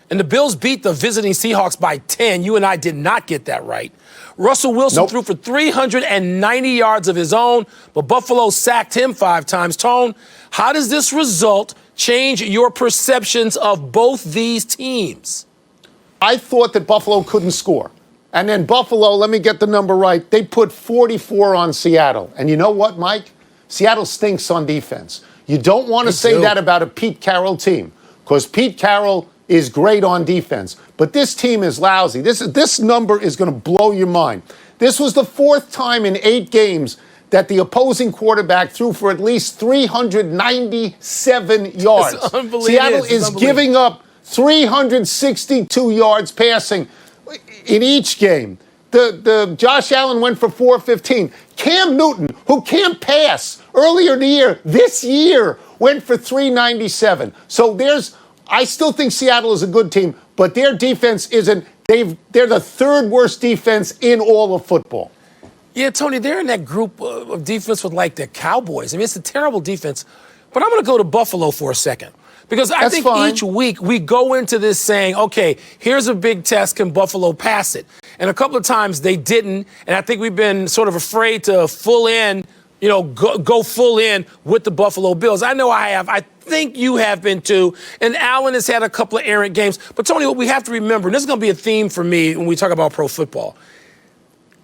And the Bills beat the visiting Seahawks by 10. You and I did not get that right. Russell Wilson threw for 390 yards of his own, but Buffalo sacked him 5 times. Tone, how does this result change your perceptions of both these teams? I thought that Buffalo couldn't score. And then Buffalo, let me get the number right, they put 44 on Seattle. And you know what, Mike? Seattle stinks on defense. You don't want to say that about a Pete Carroll team, because Pete Carroll is great on defense. But this team is lousy. This number is going to blow your mind. This was the 4th time in 8 games that the opposing quarterback threw for at least 397 yards. Seattle is giving up 362 yards passing in each game. The Josh Allen went for 415. Cam Newton, who can't pass earlier in the year, this year went for 397. So I still think Seattle is a good team, but their defense isn't. They're the 3rd worst defense in all of football. Yeah, Tony, they're in that group of defense with, like, the Cowboys. I mean, it's a terrible defense. But I'm going to go to Buffalo for a second. Because I think each week we go into this saying, okay, here's a big test. Can Buffalo pass it? And a couple of times they didn't. And I think we've been sort of afraid to go full in with the Buffalo Bills. I know I have. I think you have been too. And Allen has had a couple of errant games. But, Tony, what we have to remember, and this is going to be a theme for me when we talk about pro football,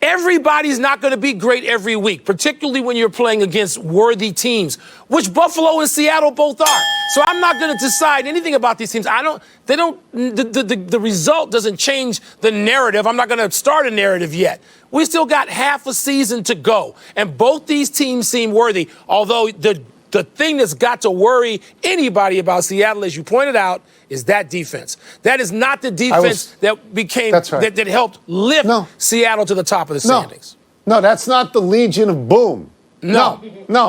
everybody's not going to be great every week, particularly when you're playing against worthy teams, which Buffalo and Seattle both are. So I'm not going to decide anything about these teams. The result doesn't change the narrative. I'm not going to start a narrative yet. We still got half a season to go, and both these teams seem worthy, although the thing that's got to worry anybody about Seattle, as you pointed out, is that defense. That is not the defense that helped lift Seattle to the top of the standings. No, that's not the Legion of Boom. No,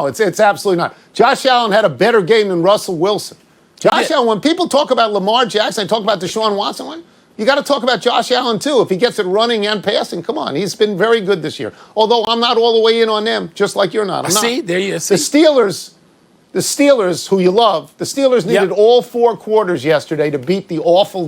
it's absolutely not. Josh Allen had a better game than Russell Wilson. Josh Allen, when people talk about Lamar Jackson, talk about Deshaun Watson, you got to talk about Josh Allen, too. If he gets it running and passing, come on. He's been very good this year. Although I'm not all the way in on them, just like you're not. See, there you see. The Steelers, who you love, the Steelers needed all 4 quarters yesterday to beat the awful